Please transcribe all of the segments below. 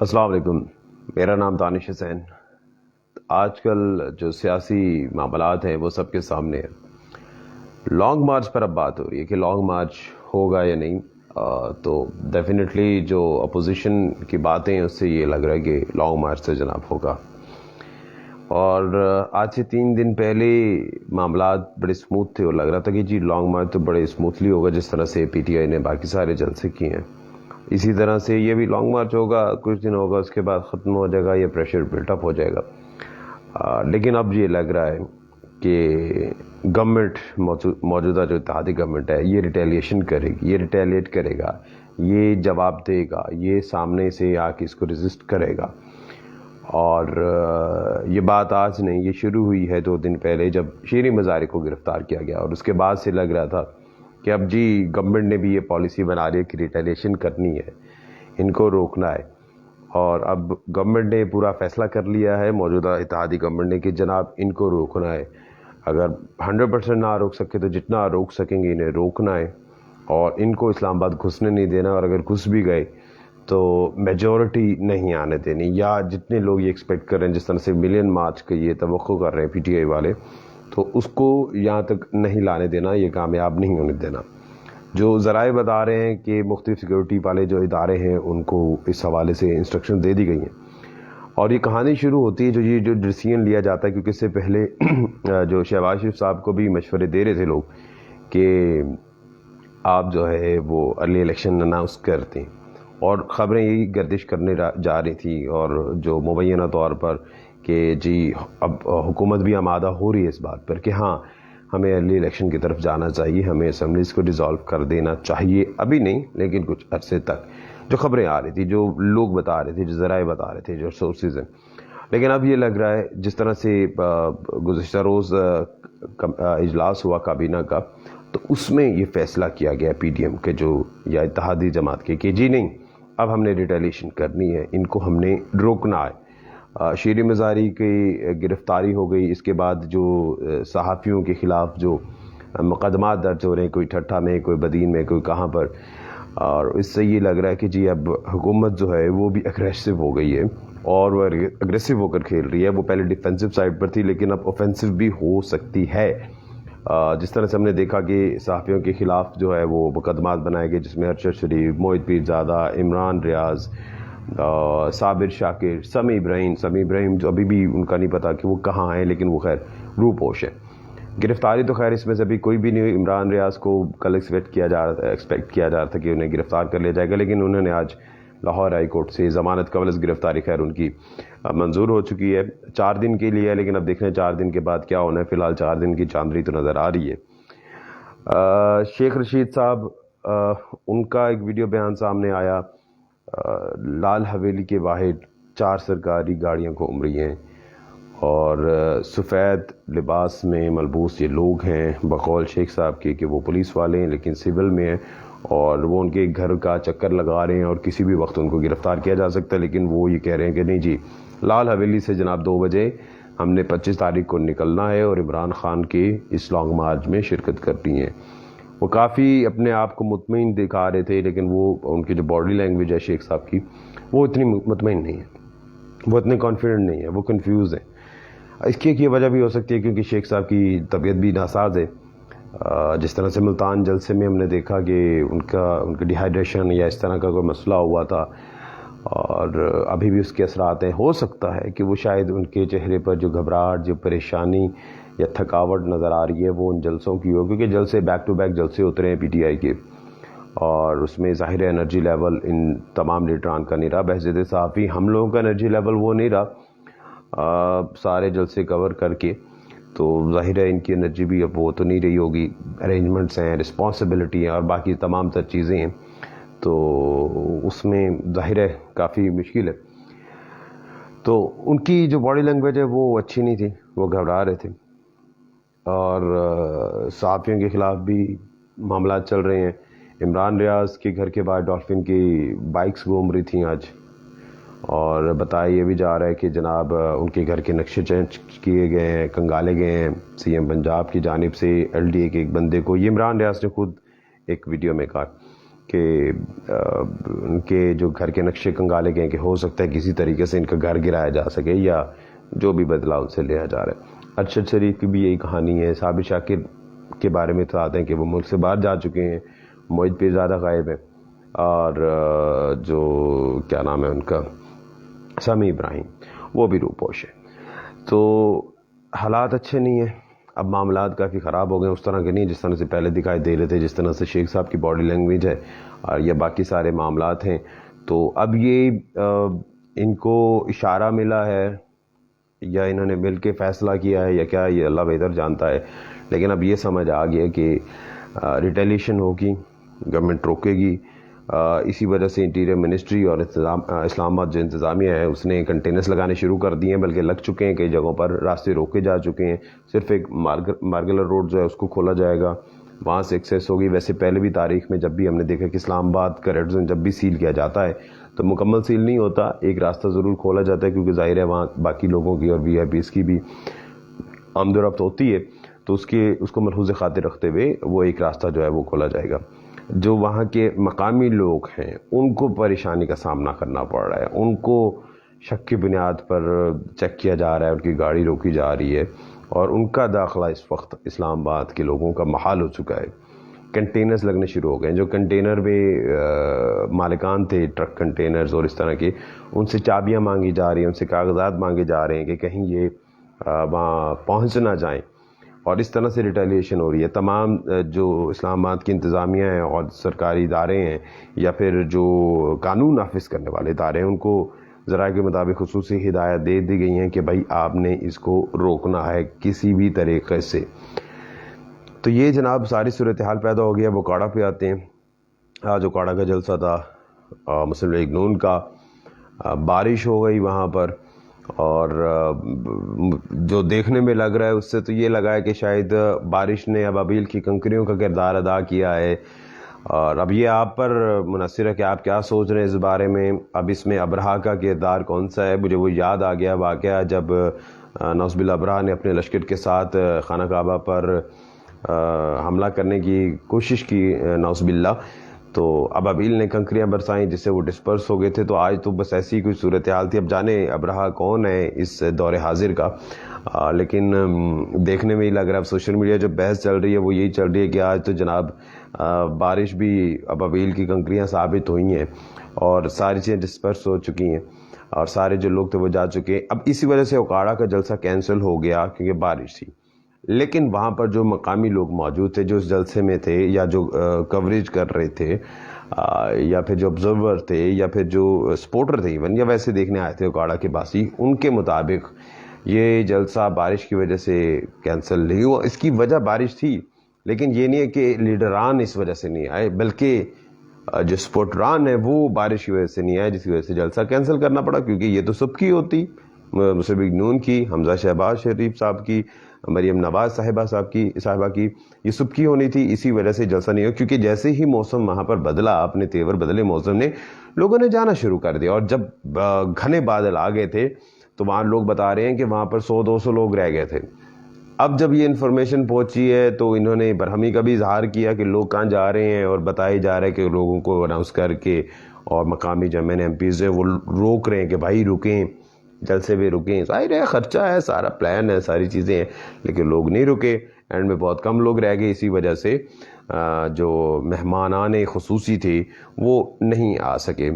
السلام علیکم، میرا نام دانش حسین۔ آج کل جو سیاسی معاملات ہیں وہ سب کے سامنے ہیں۔ لانگ مارچ پر اب بات ہو رہی ہے کہ لانگ مارچ ہوگا یا نہیں۔ تو ڈیفینیٹلی جو اپوزیشن کی باتیں ہیں اس سے یہ لگ رہا ہے کہ لانگ مارچ سے جناب ہوگا۔ اور آج سے 3 دن پہلے معاملات بڑے سموتھ تھے اور لگ رہا تھا کہ جی لانگ مارچ تو بڑے سموتھلی ہوگا، جس طرح سے پی ٹی آئی نے باقی سارے جلسے کیے ہیں اسی طرح سے یہ بھی لانگ مارچ ہوگا، کچھ دن ہوگا، اس کے بعد ختم ہو جائے گا، یہ پریشر بلٹ اپ ہو جائے گا۔ لیکن اب یہ لگ رہا ہے کہ گورنمنٹ موجودہ جو اتحادی گورنمنٹ ہے یہ ریٹیلیشن کرے گی، یہ ریٹیلیٹ کرے گا، یہ جواب دے گا، یہ سامنے سے آ کے اس کو ریزسٹ کرے گا۔ اور یہ بات آج نہیں، یہ شروع ہوئی ہے 2 دن پہلے جب شیریں مزاری کو گرفتار کیا گیا، اور اس کے بعد سے لگ رہا تھا کہ اب جی گورنمنٹ نے بھی یہ پالیسی بنا لی ہے کہ ریٹیلیشن کرنی ہے، ان کو روکنا ہے۔ اور اب گورنمنٹ نے پورا فیصلہ کر لیا ہے، موجودہ اتحادی گورنمنٹ نے، کہ جناب ان کو روکنا ہے۔ اگر 100% نہ روک سکے تو جتنا روک سکیں گے انہیں روکنا ہے، اور ان کو اسلام آباد گھسنے نہیں دینا، اور اگر گھس بھی گئے تو میجورٹی نہیں آنے دینی، یا جتنے لوگ یہ ایکسپیکٹ کر رہے ہیں، جس طرح سے ملین مارچ کا یہ توقع کر رہے ہیں پی ٹی آئی والے، تو اس کو یہاں تک نہیں لانے دینا، یہ کامیاب نہیں ہونے دینا۔ جو ذرائع بتا رہے ہیں کہ مختلف سیکورٹی والے جو ادارے ہیں ان کو اس حوالے سے انسٹرکشن دے دی گئی ہیں، اور یہ کہانی شروع ہوتی ہے جو ڈیسیژن لیا جاتا ہے، کیونکہ اس سے پہلے جو شہباز شریف صاحب کو بھی مشورے دے رہے تھے لوگ کہ آپ جو ہے وہ ارلی الیکشن اناؤنس کرتے ہیں، اور خبریں یہی گردش کرنے جا رہی تھیں، اور جو مبینہ طور پر کہ جی اب حکومت بھی آمادہ ہو رہی ہے اس بات پر کہ ہاں ہمیں ارلی الیکشن کی طرف جانا چاہیے، ہمیں اسمبلیز کو ڈیزالو کر دینا چاہیے، ابھی نہیں لیکن کچھ عرصے تک، جو خبریں آ رہی تھی، جو لوگ بتا رہے تھے، جو ذرائع بتا رہے تھے، جو سورسز ہیں۔ لیکن اب یہ لگ رہا ہے جس طرح سے گزشتہ روز اجلاس ہوا کابینہ کا، تو اس میں یہ فیصلہ کیا گیا پی ڈی ایم کے جو یا اتحادی جماعت کے کہ جی نہیں، اب ہم نے ریٹیلیشن کرنی ہے، ان کو ہم نے روکنا ہے۔ شیریں مزاری کی گرفتاری ہو گئی، اس کے بعد جو صحافیوں کے خلاف جو مقدمات درج ہو رہے ہیں، کوئی ٹھٹھا میں، کوئی بدین میں، کوئی کہاں پر، اور اس سے یہ لگ رہا ہے کہ جی اب حکومت جو ہے وہ بھی اگریسو ہو گئی ہے، اور وہ اگریسو ہو کر کھیل رہی ہے۔ وہ پہلے ڈیفینسو سائڈ پر تھی لیکن اب اوفینسو بھی ہو سکتی ہے۔ جس طرح سے ہم نے دیکھا کہ صحافیوں کے خلاف جو ہے وہ مقدمات بنائے گئے، جس میں ارشد شریف، موحد پیرزادہ، عمران ریاض، صابر شاکر، سمیع ابراہیم جو ابھی بھی ان کا نہیں پتا کہ وہ کہاں ہیں، لیکن وہ خیر روپوش ہے۔ گرفتاری تو خیر اس میں سے ابھی کوئی بھی نہیں ہوئی۔ عمران ریاض کو کل ایکسپیکٹ کیا جا رہا تھا کہ انہیں گرفتار کر لیا جائے گا، لیکن انہوں نے آج لاہور ہائی کورٹ سے ضمانت قبل از گرفتاری خیر ان کی منظور ہو چکی ہے، 4 دن کے لیے ہے، لیکن اب دیکھیں 4 دن کے بعد کیا ہونا ہے۔ فی الحال 4 دن کی چاندری تو نظر آ رہی ہے۔ شیخ رشید صاحب، ان کا ایک ویڈیو بیان سامنے آیا، لال حویلی کے باہر 4 سرکاری گاڑیاں گھوم رہی ہیں، اور سفید لباس میں ملبوس یہ لوگ ہیں، بقول شیخ صاحب کے کہ وہ پولیس والے ہیں لیکن سول میں ہیں، اور وہ ان کے گھر کا چکر لگا رہے ہیں، اور کسی بھی وقت ان کو گرفتار کیا جا سکتا ہے۔ لیکن وہ یہ کہہ رہے ہیں کہ نہیں جی، لال حویلی سے جناب 2 بجے ہم نے 25 تاریخ کو نکلنا ہے، اور عمران خان کے اس لانگ مارچ میں شرکت کرنی ہے۔ وہ کافی اپنے آپ کو مطمئن دکھا رہے تھے، لیکن وہ ان کی جو باڈی لینگویج ہے شیخ صاحب کی، وہ اتنی مطمئن نہیں ہے، وہ اتنے کانفیڈنٹ نہیں ہے، وہ کنفیوز ہیں۔ اس کی ایک یہ وجہ بھی ہو سکتی ہے کیونکہ شیخ صاحب کی طبیعت بھی ناساز ہے۔ جس طرح سے ملتان جلسے میں ہم نے دیکھا کہ ان کا ڈی ہائیڈریشن یا اس طرح کا کوئی مسئلہ ہوا تھا، اور ابھی بھی اس کے اثرات ہیں۔ ہو سکتا ہے کہ وہ شاید ان کے چہرے پر جو گھبراہٹ، جو پریشانی یا تھکاوٹ نظر آ رہی ہے وہ ان جلسوں کی ہو، کیونکہ جلسے بیک ٹو بیک جلسے اترے ہیں پی ٹی آئی کے، اور اس میں ظاہر انرجی لیول ان تمام لیڈران کا نہیں رہا۔ بحیثیت صحافی ہم لوگوں کا انرجی لیول وہ نہیں رہا سارے جلسے کور کر کے، تو ظاہر ہے ان کی انرجی بھی اب وہ تو نہیں رہی ہوگی۔ ارینجمنٹس ہیں، رسپانسبلٹی ہیں، اور باقی تمام تر چیزیں ہیں، تو اس میں ظاہر ہے کافی مشکل ہے۔ تو ان کی جو باڈی لینگویج ہے وہ اچھی نہیں تھی، وہ گھبرا رہے تھے، اور صحافیوں کے خلاف بھی معاملات چل رہے ہیں۔ عمران ریاض کے گھر کے باہر ڈالفن کی بائکس گھوم رہی تھیں آج، اور بتایا یہ بھی جا رہا ہے کہ جناب ان کے گھر کے نقشے چینج کیے گئے ہیں، کنگالے گئے ہیں سی ایم پنجاب کی جانب سے ایل ڈی اے کے ایک بندے کو۔ یہ عمران ریاض نے خود ایک ویڈیو میں کہا کہ ان کے جو گھر کے نقشے کنگالے گئے کہ ہو سکتا ہے کسی طریقے سے ان کا گھر گرایا جا سکے یا جو بھی بدلہ ان سے لیا جا رہا ہے۔ ارشد شریف کی بھی یہی کہانی ہے۔ ثابت شاکر کے بارے میں بتاتے ہیں کہ وہ ملک سے باہر جا چکے ہیں، معید پیر زیادہ غائب ہے، اور جو کیا نام ہے ان کا، سمیع ابراہیم، وہ بھی روپوش ہے۔ تو حالات اچھے نہیں ہیں، اب معاملات کافی خراب ہو گئے، اس طرح کے نہیں جس طرح سے پہلے دکھائی دے رہے تھے، جس طرح سے شیخ صاحب کی باڈی لینگویج ہے اور یہ باقی سارے معاملات ہیں۔ تو اب یہ ان کو اشارہ ملا ہے یا انہوں نے مل کے فیصلہ کیا ہے یا کیا، یہ اللہ بہتر جانتا ہے، لیکن اب یہ سمجھ آ گیا کہ ریٹیلیشن ہوگی، گورنمنٹ روکے گی۔ اسی وجہ سے انٹیریئر منسٹری اور اسلام آباد جو انتظامیہ ہے اس نے کنٹینرز لگانے شروع کر دیے ہیں، بلکہ لگ چکے ہیں، کئی جگہوں پر راستے روکے جا چکے ہیں۔ صرف ایک مارگلر روڈ جو ہے اس کو کھولا جائے گا، وہاں سے ایکسیس ہوگی۔ ویسے پہلے بھی تاریخ میں جب بھی ہم نے دیکھا کہ اسلام آباد کا ریڈ زون جب بھی سیل کیا جاتا ہے تو مکمل سیل نہیں ہوتا، ایک راستہ ضرور کھولا جاتا ہے، کیونکہ ظاہر ہے وہاں باقی لوگوں کی اور وی آئی پیز کی بھی آمد و رفت ہوتی ہے، تو اس کو ملحوظ خاطر رکھتے ہوئے وہ ایک راستہ جو ہے وہ کھولا جائے گا۔ جو وہاں کے مقامی لوگ ہیں ان کو پریشانی کا سامنا کرنا پڑ رہا ہے، ان کو شک کی بنیاد پر چیک کیا جا رہا ہے، ان کی گاڑی روکی جا رہی ہے، اور ان کا داخلہ اس وقت اسلام آباد کے لوگوں کا محال ہو چکا ہے۔ کنٹینرز لگنے شروع ہو گئے ہیں، جو کنٹینر میں مالکان تھے، ٹرک کنٹینرز اور اس طرح کے، ان سے چابیاں مانگی جا رہی ہیں، ان سے کاغذات مانگے جا رہے ہیں کہ کہیں یہ وہاں پہنچ نہ جائیں، اور اس طرح سے ریٹیلیشن ہو رہی ہے۔ تمام جو اسلام آباد کی انتظامیہ ہیں اور سرکاری ادارے ہیں یا پھر جو قانون نافذ کرنے والے ادارے ہیں، ان کو ذرائع کے مطابق خصوصی ہدایت دے دی گئی ہیں کہ بھائی آپ نے اس کو روکنا ہے کسی بھی طریقے سے۔ تو یہ جناب ساری صورتحال پیدا ہو گیا۔ وہ اکاڑا پہ آتے ہیں۔ آج اکاڑا کا جلسہ تھا مسلم لیگ نون کا، بارش ہو گئی وہاں پر، اور جو دیکھنے میں لگ رہا ہے اس سے تو یہ لگا ہے کہ شاید بارش نے ابابیل کی کنکریوں کا کردار ادا کیا ہے، اور اب یہ آپ پر منحصر ہے کہ آپ کیا سوچ رہے ہیں اس بارے میں۔ اب اس میں ابرہا کا کردار کون سا ہے؟ مجھے وہ یاد آ گیا واقعہ جب نعوذ باللہ ابرہا نے اپنے لشکر کے ساتھ خانہ کعبہ پر حملہ کرنے کی کوشش کی، نعوذ باللہ، تو ابابیل نے کنکریاں برسائیں جس سے وہ ڈسپرس ہو گئے تھے۔ تو آج تو بس ایسی کوئی صورتحال تھی۔ اب جانے ابرہا کون ہے اس دور حاضر کا، لیکن دیکھنے میں ہی لگ رہا ہے، اب سوشل میڈیا جو بحث چل رہی ہے وہ یہی چل رہی ہے کہ آج تو جناب بارش بھی ابابیل کی کنکریاں ثابت ہوئی ہیں اور ساری چیزیں ڈسپرس ہو چکی ہیں، اور سارے جو لوگ تھے وہ جا چکے ہیں۔ اب اسی وجہ سے اکاڑا کا جلسہ کینسل ہو گیا کیونکہ بارش تھی، لیکن وہاں پر جو مقامی لوگ موجود تھے جو اس جلسے میں تھے یا جو کوریج کر رہے تھے یا پھر جو آبزرور تھے یا پھر جو سپورٹر تھے ایون، یا ویسے دیکھنے آئے تھے اکاڑا کے باسی، ان کے مطابق یہ جلسہ بارش کی وجہ سے کینسل نہیں ہوا۔ اس کی وجہ بارش تھی، لیکن یہ نہیں ہے کہ لیڈران اس وجہ سے نہیں آئے، بلکہ جو سپورٹران ہیں وہ بارش کی وجہ سے نہیں آئے، جس کی وجہ سے جلسہ کینسل کرنا پڑا، کیونکہ یہ تو سب کی ہوتی، مسلم لیگ نون کی، حمزہ شہباز شریف صاحب کی، مریم نواز صاحبہ کی، یہ سب کی ہونی تھی۔ اسی وجہ سے جلسہ نہیں ہوا، کیونکہ جیسے ہی موسم وہاں پر بدلا، اپنے تیور بدلے موسم نے، لوگوں نے جانا شروع کر دیا، اور جب گھنے بادل آ گئے تھے تو وہاں لوگ بتا رہے ہیں کہ وہاں پر 100-200 لوگ رہ گئے تھے۔ اب جب یہ انفارمیشن پہنچی ہے تو انہوں نے برہمی کا بھی اظہار کیا کہ لوگ کہاں جا رہے ہیں، اور بتایا جا رہا ہے کہ لوگوں کو اناؤنس کر کے، اور مقامی جو میں نے ایم پیز ہیں وہ روک رہے ہیں کہ بھائی رکیں، جلسے میں رکیں۔ ظاہر ہے خرچہ ہے، سارا پلان ہے، ساری چیزیں ہیں، لیکن لوگ نہیں رکے، اینڈ میں بہت کم لوگ رہ گئے۔ اسی وجہ سے جو مہمانان خصوصی تھے وہ نہیں آ سکے۔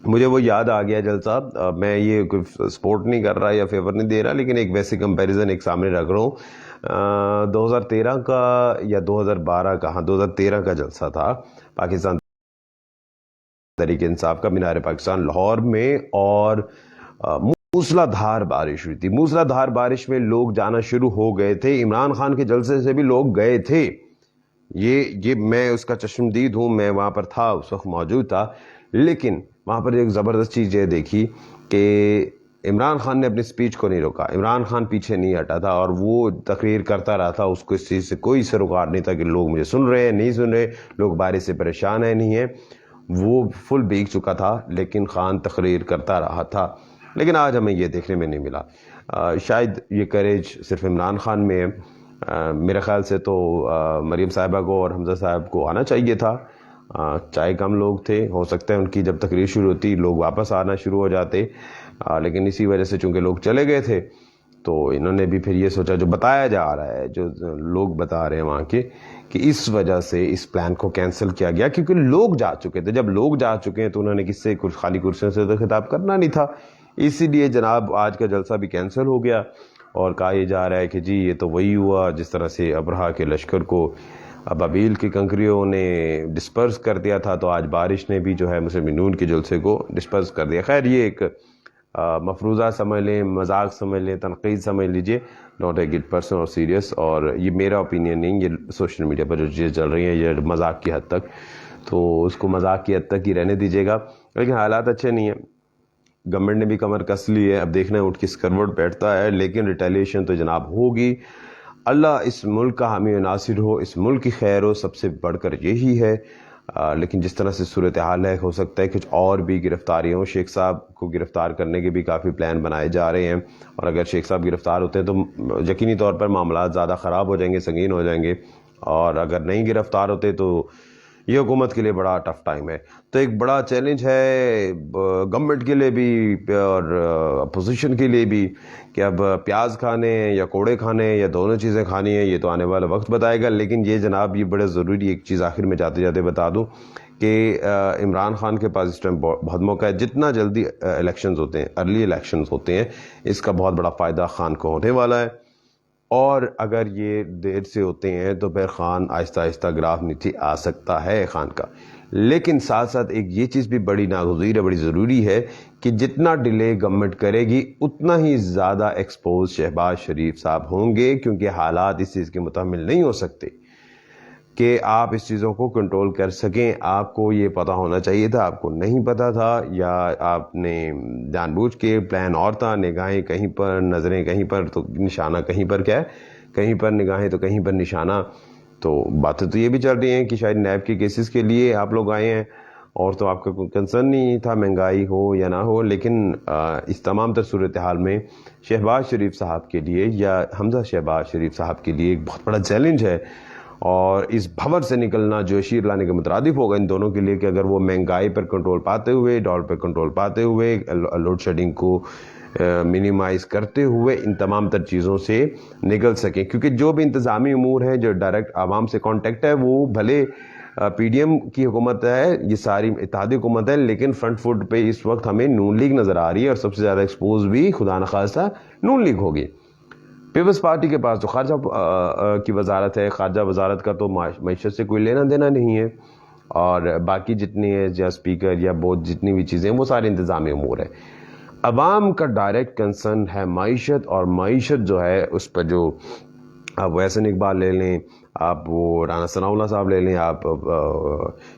مجھے وہ یاد آ گیا جلسہ، میں یہ کوئی سپورٹ نہیں کر رہا یا فیور نہیں دے رہا، لیکن ایک ویسے کمپیریزن ایک سامنے رکھ رہا ہوں۔ 2013 کا یا 2012 کا، 2013 کا جلسہ تھا پاکستان تحریک انصاف کا، مینار پاکستان لاہور میں، اور موسلا دھار بارش ہوئی تھی۔ موسلا دھار بارش میں لوگ جانا شروع ہو گئے تھے، عمران خان کے جلسے سے بھی لوگ گئے تھے، یہ میں اس کا چشمدید ہوں، میں وہاں پر تھا، اس وقت موجود تھا، لیکن وہاں پر ایک زبردست چیز یہ دیکھی کہ عمران خان نے اپنی سپیچ کو نہیں روکا، عمران خان پیچھے نہیں ہٹا تھا، اور وہ تقریر کرتا رہا تھا، اس کو اس چیز سے کوئی سروکار نہیں تھا کہ لوگ مجھے سن رہے ہیں نہیں سن رہے، لوگ بارش سے پریشان ہیں نہیں ہیں، وہ فل بھیگ چکا تھا، لیکن خان تقریر کرتا رہا تھا۔ لیکن آج ہمیں یہ دیکھنے میں نہیں ملا۔ شاید یہ کریج صرف عمران خان میں ہے، میرے خیال سے تو مریم صاحبہ کو اور حمزہ صاحب کو آنا چاہیے تھا، چاہے کم لوگ تھے، ہو سکتا ہے ان کی جب تقریر شروع ہوتی لوگ واپس آنا شروع ہو جاتے، لیکن اسی وجہ سے چونکہ لوگ چلے گئے تھے تو انہوں نے بھی پھر یہ سوچا، جو بتایا جا رہا ہے، جو لوگ بتا رہے ہیں وہاں کے، کہ اس وجہ سے اس پلان کو کینسل کیا گیا کیونکہ لوگ جا چکے تھے۔ جب لوگ جا چکے ہیں تو انہوں نے کس سے کچھ خالی کرسیوں سے تو خطاب کرنا نہیں تھا، اسی لیے جناب آج کا جلسہ بھی کینسل ہو گیا، اور کہا یہ جا رہا ہے کہ جی یہ تو وہی ہوا جس طرح سے ابرہا کے لشکر کو ابابیل کی کنکریوں نے ڈسپرس کر دیا تھا، تو آج بارش نے بھی جو ہے مسلم نون کے جلسے کو ڈسپرس کر دیا۔ خیر یہ ایک مفروضہ سمجھ لیں، مذاق سمجھ لیں، تنقید سمجھ لیجئے، ڈونٹ ٹیک اٹ پرسنل اور سیریس، اور یہ میرا اوپینین نہیں، یہ سوشل میڈیا پر جو چیزیں چل رہی ہیں یہ مذاق کی حد تک، تو اس کو مذاق کی حد تک ہی رہنے دیجیے گا، لیکن حالات اچھے نہیں ہیں۔ گورنمنٹ نے بھی کمر کس لی ہے، اب دیکھنا ہے اٹھ کے اسکروٹ بیٹھتا ہے، لیکن ریٹیلیشن تو جناب ہوگی۔ اللہ اس ملک کا حامی و ناصر ہو، اس ملک کی خیر ہو، سب سے بڑھ کر یہی ہے، لیکن جس طرح سے صورتحال ہے، ہو سکتا ہے کچھ اور بھی گرفتاریوں، شیخ صاحب کو گرفتار کرنے کے بھی کافی پلان بنائے جا رہے ہیں، اور اگر شیخ صاحب گرفتار ہوتے ہیں تو یقینی طور پر معاملات زیادہ خراب ہو جائیں گے، سنگین ہو جائیں گے، اور اگر نہیں گرفتار ہوتے تو یہ حکومت کے لیے بڑا ٹف ٹائم ہے۔ تو ایک بڑا چیلنج ہے گورنمنٹ کے لیے بھی اور اپوزیشن کے لیے بھی، کہ اب پیاز کھانے ہیں یا کوڑے کھانے ہیں یا دونوں چیزیں کھانی ہیں، یہ تو آنے والا وقت بتائے گا۔ لیکن یہ جناب یہ بڑا ضروری ایک چیز آخر میں جاتے جاتے بتا دوں کہ عمران خان کے پاس اس ٹائم بہت موقع ہے، جتنا جلدی الیکشنز ہوتے ہیں، ارلی الیکشنز ہوتے ہیں، اس کا بہت بڑا فائدہ خان کو ہونے والا ہے، اور اگر یہ دیر سے ہوتے ہیں تو پھر خان آہستہ آہستہ گراف نیچے آ سکتا ہے خان کا۔ لیکن ساتھ ساتھ ایک یہ چیز بھی بڑی ناگزیر ہے، بڑی ضروری ہے کہ جتنا ڈیلے گورنمنٹ کرے گی اتنا ہی زیادہ ایکسپوز شہباز شریف صاحب ہوں گے، کیونکہ حالات اس چیز کے متحمل نہیں ہو سکتے کہ آپ اس چیزوں کو کنٹرول کر سکیں۔ آپ کو یہ پتہ ہونا چاہیے تھا، آپ کو نہیں پتہ تھا، یا آپ نے جان بوجھ کے پلان اور تھا، نگاہیں کہیں پر، نظریں کہیں پر، تو نشانہ کہیں پر، کیا ہے کہیں پر نگاہیں تو کہیں پر نشانہ۔ تو باتیں تو یہ بھی چل رہی ہیں کہ شاید نیب کے کیسز کے لیے آپ لوگ آئے ہیں، اور تو آپ کا کوئی کنسرن نہیں تھا مہنگائی ہو یا نہ ہو، لیکن اس تمام تر صورتحال میں شہباز شریف صاحب کے لیے یا حمزہ شہباز شریف صاحب کے لیے ایک بہت بڑا چیلنج ہے، اور اس بھور سے نکلنا جو شیر لانے کے مترادف ہوگا ان دونوں کے لیے، کہ اگر وہ مہنگائی پر کنٹرول پاتے ہوئے، ڈالر پر کنٹرول پاتے ہوئے، لوڈ شیڈنگ کو منیمائز کرتے ہوئے ان تمام تر چیزوں سے نکل سکیں، کیونکہ جو بھی انتظامی امور ہیں، جو ڈائریکٹ عوام سے کانٹیکٹ ہے، وہ بھلے پی ڈی ایم کی حکومت ہے، یہ ساری اتحادی حکومت ہے، لیکن فرنٹ فوٹ پہ اس وقت ہمیں نون لیگ نظر آ رہی ہے، اور سب سے زیادہ ایکسپوز بھی خدا نخواستہ نون لیگ ہوگی۔ پیپلز پارٹی کے پاس تو خارجہ کی وزارت ہے، خارجہ وزارت کا تو معیشت سے کوئی لینا دینا نہیں ہے، اور باقی جتنی ہے یا اسپیکر یا بہت جتنی بھی چیزیں وہ سارے انتظامی امور ہیں۔ عوام کا ڈائریکٹ کنسرن ہے معیشت، اور معیشت جو ہے اس پر جو آپ احسن اقبال لے لیں، آپ وہ رانا ثناء اللہ صاحب لے لیں، آپ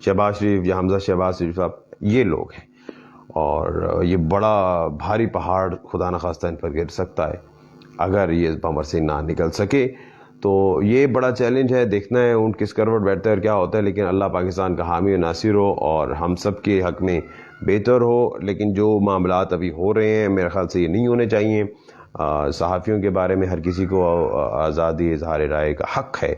شہباز شریف یا حمزہ شہباز شریف صاحب، یہ لوگ ہیں، اور یہ بڑا بھاری پہاڑ خدا نخواستہ ان پر گر سکتا ہے اگر یہ پمر سے نہ نکل سکے۔ تو یہ بڑا چیلنج ہے، دیکھنا ہے اونٹ کس کروٹ بیٹھتا ہے اور کیا ہوتا ہے، لیکن اللہ پاکستان کا حامی و ناصر ہو اور ہم سب کے حق میں بہتر ہو۔ لیکن جو معاملات ابھی ہو رہے ہیں میرے خیال سے یہ نہیں ہونے چاہیے۔ صحافیوں کے بارے میں ہر کسی کو آزادی اظہار رائے کا حق ہے،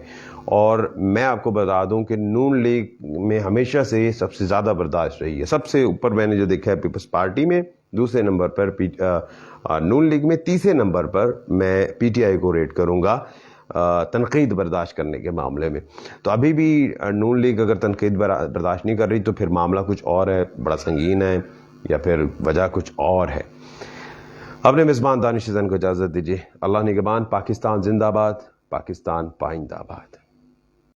اور میں آپ کو بتا دوں کہ نون لیگ میں ہمیشہ سے سب سے زیادہ برداشت رہی ہے، سب سے اوپر میں نے جو دیکھا ہے پیپلز پارٹی میں، دوسرے نمبر پر نون لیگ میں، تیسرے نمبر پر میں پی ٹی آئی کو ریٹ کروں گا تنقید برداشت کرنے کے معاملے میں۔ تو ابھی بھی نون لیگ اگر تنقید برداشت نہیں کر رہی تو پھر معاملہ کچھ اور ہے، بڑا سنگین ہے، یا پھر وجہ کچھ اور ہے۔ اپنے میزبان دانش حسین کو اجازت دیجیے۔ اللہ نگہبان۔ پاکستان زندہ باد، پاکستان پائندہ باد۔